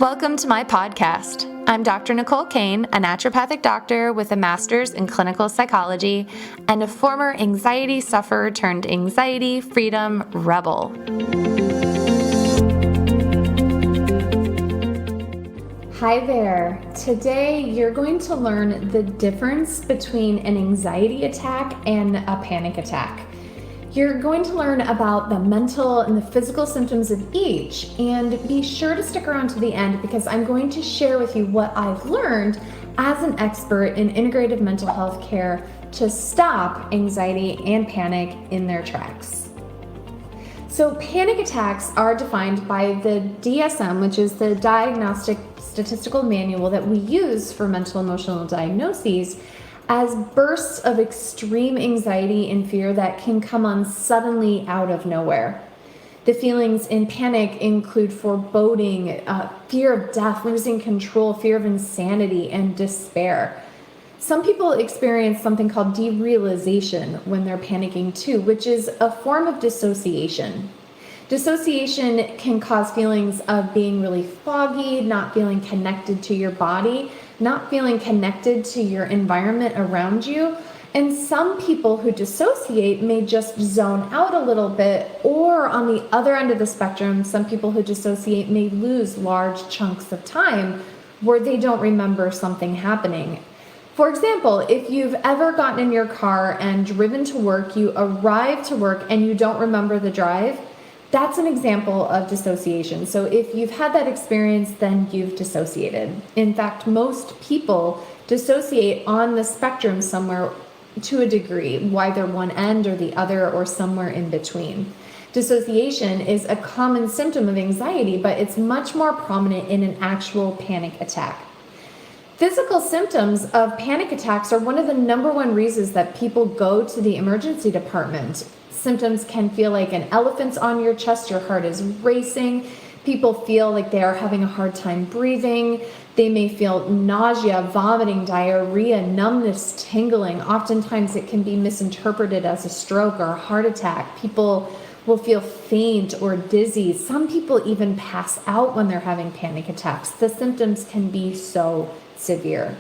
Welcome to my podcast. I'm Dr. Nicole Cain, a naturopathic doctor with a master's in clinical psychology and a former anxiety sufferer turned anxiety freedom rebel. Hi there. Today you're going to learn the difference between an anxiety attack and a panic attack. You're going to learn about the mental and the physical symptoms of each, and be sure to stick around to the end because I'm going to share with you what I've learned as an expert in integrative mental health care to stop anxiety and panic in their tracks. So panic attacks are defined by the DSM, which is the Diagnostic Statistical Manual that we use for mental emotional diagnoses, as bursts of extreme anxiety and fear that can come on suddenly out of nowhere. The feelings in panic include foreboding, fear of death, losing control, fear of insanity, and despair. Some people experience something called derealization when they're panicking too, which is a form of dissociation. Dissociation can cause feelings of being really foggy, not feeling connected to your body, not feeling connected to your environment around you. And some people who dissociate may just zone out a little bit, or on the other end of the spectrum, some people who dissociate may lose large chunks of time where they don't remember something happening. For example, if you've ever gotten in your car and driven to work, you arrive to work and you don't remember the drive, that's an example of dissociation. So if you've had that experience, then you've dissociated. In fact, most people dissociate on the spectrum somewhere to a degree, whether one end or the other or somewhere in between. Dissociation is a common symptom of anxiety, but it's much more prominent in an actual panic attack. Physical symptoms of panic attacks are one of the number one reasons that people go to the emergency department. Symptoms can feel like an elephant's on your chest, your heart is racing, people feel like they are having a hard time breathing, they may feel nausea, vomiting, diarrhea, numbness, tingling. Oftentimes it can be misinterpreted as a stroke or a heart attack. People will feel faint or dizzy. Some people even pass out when they're having panic attacks. The symptoms can be so severe.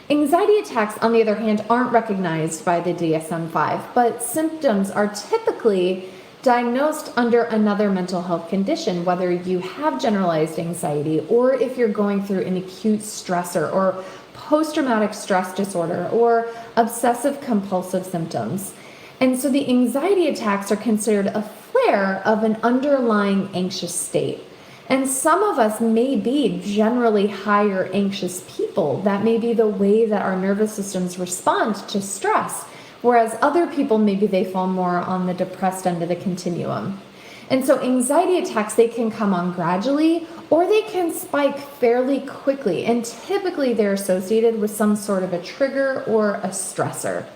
Anxiety attacks, on the other hand, aren't recognized by the DSM-5, but symptoms are typically diagnosed under another mental health condition, whether you have generalized anxiety or if you're going through an acute stressor or post-traumatic stress disorder or obsessive compulsive symptoms. And so the anxiety attacks are considered a flare of an underlying anxious state. And some of us may be generally higher anxious people. That may be the way that our nervous systems respond to stress, whereas other people, maybe they fall more on the depressed end of the continuum. And so anxiety attacks, they can come on gradually or they can spike fairly quickly. And typically they're associated with some sort of a trigger or a stressor.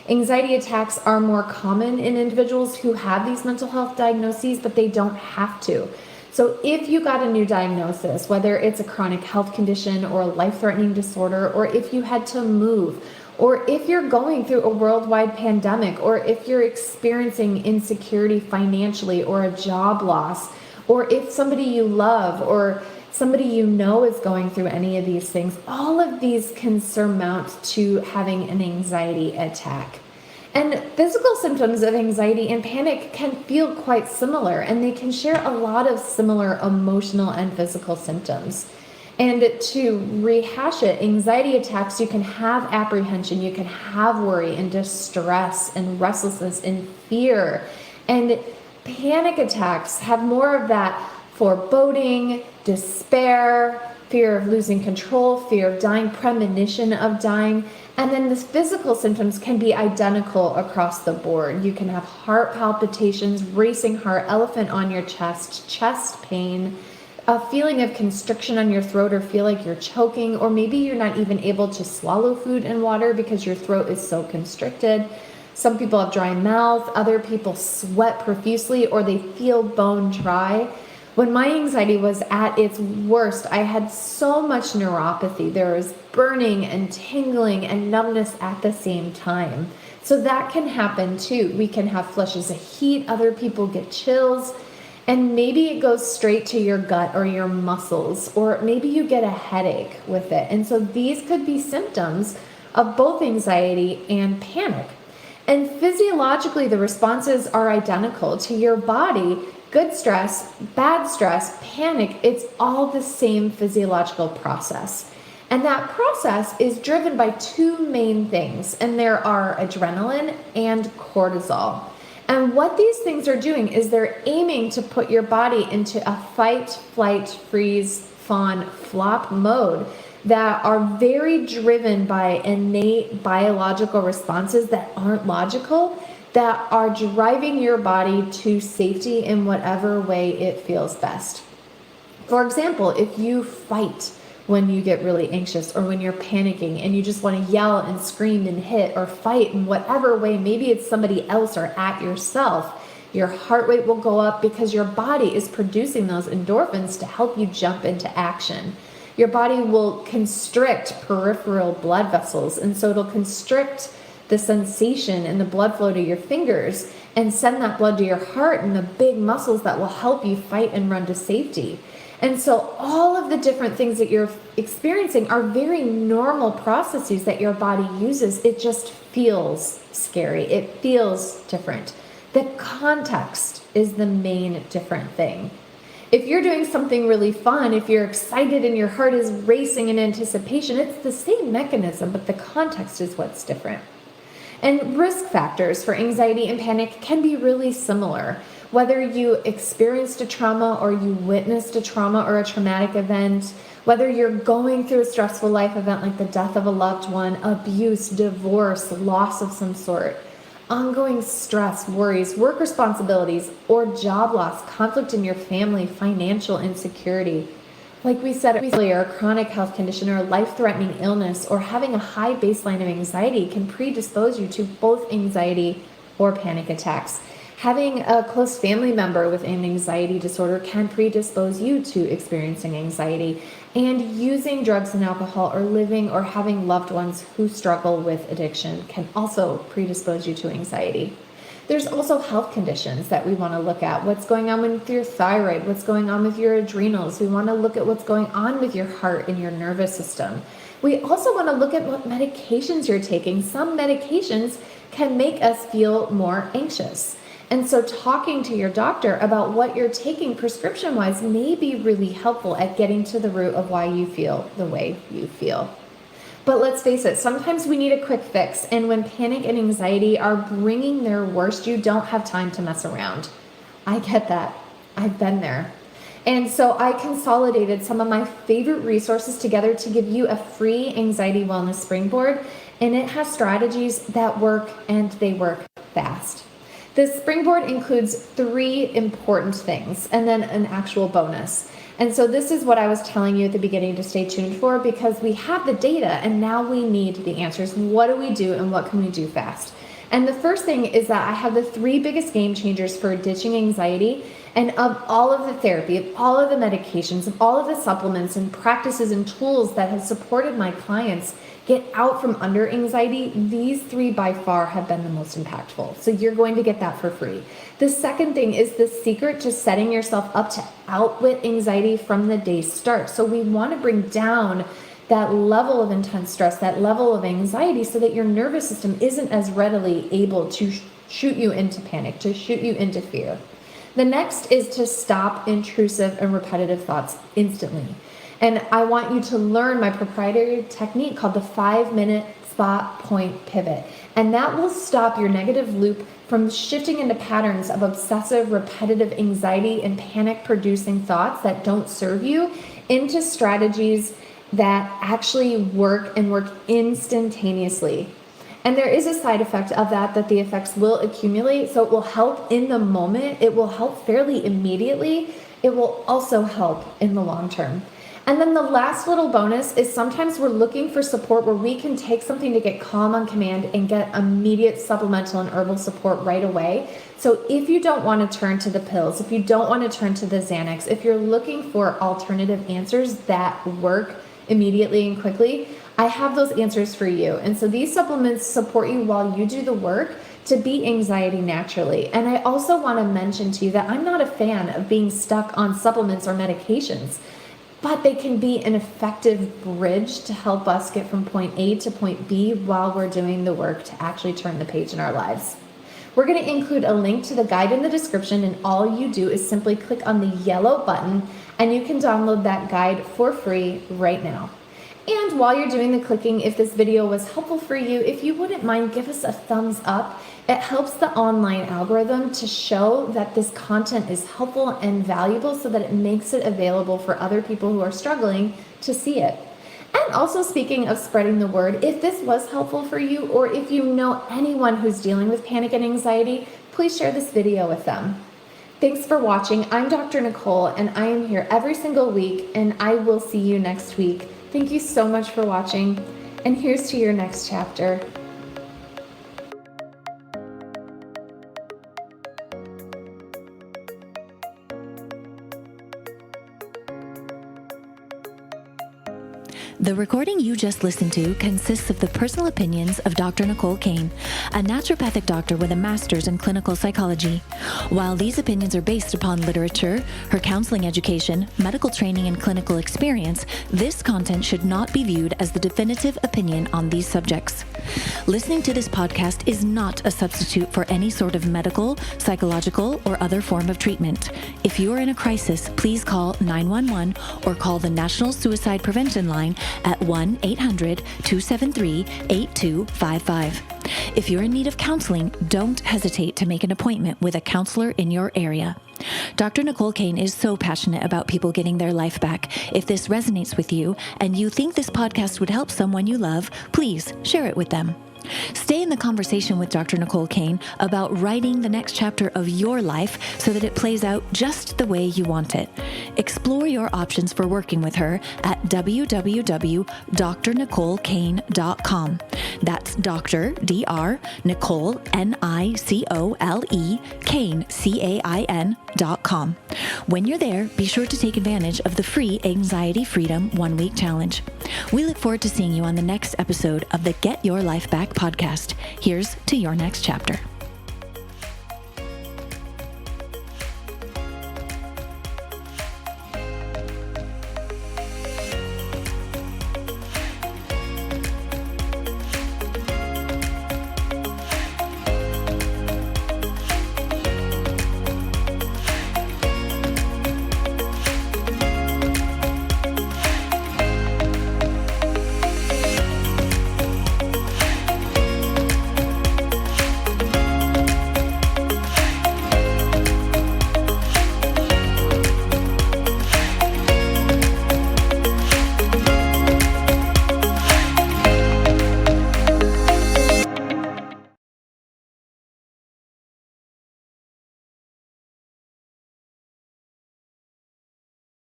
Anxiety attacks are more common in individuals who have these mental health diagnoses, but they don't have to. So if you got a new diagnosis, whether it's a chronic health condition or a life-threatening disorder, or if you had to move, or if you're going through a worldwide pandemic, or if you're experiencing insecurity financially or a job loss, or if somebody you love or somebody you know is going through any of these things, all of these can surmount to having an anxiety attack. And physical symptoms of anxiety and panic can feel quite similar, and they can share a lot of similar emotional and physical symptoms. And to rehash it, anxiety attacks, you can have apprehension, you can have worry and distress and restlessness and fear. And panic attacks have more of that foreboding, despair, fear of losing control, fear of dying, premonition of dying. And then the physical symptoms can be identical across the board. You can have heart palpitations, racing heart, elephant on your chest, chest pain, a feeling of constriction on your throat or feel like you're choking, or maybe you're not even able to swallow food and water because your throat is so constricted. Some people have dry mouth, other people sweat profusely, or they feel bone dry. When my anxiety was at its worst, I had so much neuropathy. There was burning and tingling and numbness at the same time. So that can happen too. We can have flushes of heat. Other people get chills. And maybe it goes straight to your gut or your muscles, or maybe you get a headache with it. And so these could be symptoms of both anxiety and panic. And physiologically, the responses are identical to your body. Good stress, bad stress, panic, it's all the same physiological process. And that process is driven by two main things, and there are adrenaline and cortisol. And what these things are doing is they're aiming to put your body into a fight, flight, freeze, fawn, flop mode that are very driven by innate biological responses that aren't logical, that are driving your body to safety in whatever way it feels best. For example, if you fight when you get really anxious or when you're panicking and you just want to yell and scream and hit or fight in whatever way, maybe it's somebody else or at yourself, your heart rate will go up because your body is producing those endorphins to help you jump into action. Your body will constrict peripheral blood vessels, and so it'll constrict the sensation and the blood flow to your fingers and send that blood to your heart and the big muscles that will help you fight and run to safety. And so all of the different things that you're experiencing are very normal processes that your body uses. It just feels scary. It feels different. The context is the main different thing. If you're doing something really fun, if you're excited and your heart is racing in anticipation, it's the same mechanism, but the context is what's different. And risk factors for anxiety and panic can be really similar. Whether you experienced a trauma or you witnessed a trauma or a traumatic event, whether you're going through a stressful life event like the death of a loved one, abuse, divorce, loss of some sort, ongoing stress, worries, work responsibilities, or job loss, conflict in your family, financial insecurity. Like we said earlier, a chronic health condition or a life-threatening illness or having a high baseline of anxiety can predispose you to both anxiety or panic attacks. Having a close family member with an anxiety disorder can predispose you to experiencing anxiety. And using drugs and alcohol or living or having loved ones who struggle with addiction can also predispose you to anxiety. There's also health conditions that we want to look at. What's going on with your thyroid? What's going on with your adrenals? We want to look at what's going on with your heart and your nervous system. We also want to look at what medications you're taking. Some medications can make us feel more anxious. And so talking to your doctor about what you're taking prescription-wise may be really helpful at getting to the root of why you feel the way you feel. But let's face it, sometimes we need a quick fix. And when panic and anxiety are bringing their worst, you don't have time to mess around. I get that. I've been there. And so I consolidated some of my favorite resources together to give you a free anxiety wellness springboard. And it has strategies that work, and they work fast. The springboard includes 3 important things and then an actual bonus. And so this is what I was telling you at the beginning to stay tuned for, because we have the data and now we need the answers. What do we do and what can we do fast? And the first thing is that I have the 3 biggest game changers for ditching anxiety. And of all of the therapy, of all of the medications, of all of the supplements and practices and tools that have supported my clients get out from under anxiety, these 3 by far have been the most impactful. So you're going to get that for free. The second thing is the secret to setting yourself up to outwit anxiety from the day start. So we want to bring down that level of intense stress, that level of anxiety, so that your nervous system isn't as readily able to shoot you into panic, to shoot you into fear. The next is to stop intrusive and repetitive thoughts instantly. And I want you to learn my proprietary technique called the 5-minute spot point pivot. And that will stop your negative loop from shifting into patterns of obsessive, repetitive anxiety and panic producing thoughts that don't serve you into strategies that actually work and work instantaneously. And there is a side effect of that the effects will accumulate. So it will help in the moment. It will help fairly immediately. It will also help in the long term. And then the last little bonus is sometimes we're looking for support where we can take something to get calm on command and get immediate supplemental and herbal support right away. So if you don't want to turn to the pills, if you don't want to turn to the Xanax, if you're looking for alternative answers that work immediately and quickly, I have those answers for you. And so these supplements support you while you do the work to beat anxiety naturally. And I also want to mention to you that I'm not a fan of being stuck on supplements or medications, but they can be an effective bridge to help us get from point A to point B while we're doing the work to actually turn the page in our lives. We're going to include a link to the guide in the description, and all you do is simply click on the yellow button and you can download that guide for free right now. And while you're doing the clicking, if this video was helpful for you, if you wouldn't mind, give us a thumbs up. It helps the online algorithm to show that this content is helpful and valuable so that it makes it available for other people who are struggling to see it. And also, speaking of spreading the word, if this was helpful for you, or if you know anyone who's dealing with panic and anxiety, please share this video with them. Thanks for watching. I'm Dr. Nicole, and I am here every single week, and I will see you next week. Thank you so much for watching, and here's to your next chapter. The recording you just listened to consists of the personal opinions of Dr. Nicole Cain, a naturopathic doctor with a master's in clinical psychology. While these opinions are based upon literature, her counseling education, medical training, and clinical experience, this content should not be viewed as the definitive opinion on these subjects. Listening to this podcast is not a substitute for any sort of medical, psychological, or other form of treatment. If you are in a crisis, please call 911 or call the National Suicide Prevention Line at 1-800-273-8255. If you're in need of counseling, don't hesitate to make an appointment with a counselor in your area. Dr. Nicole Cain is so passionate about people getting their life back. If this resonates with you and you think this podcast would help someone you love, please share it with them. Stay in the conversation with Dr. Nicole Cain about writing the next chapter of your life so that it plays out just the way you want it. Explore your options for working with her at www.drnicolecain.com. That's Dr. Dr. Nicole Nicole Cain CAIN.com. When you're there, be sure to take advantage of the free Anxiety Freedom 1-week challenge. We look forward to seeing you on the next episode of the Get Your Life Back podcast. Here's to your next chapter.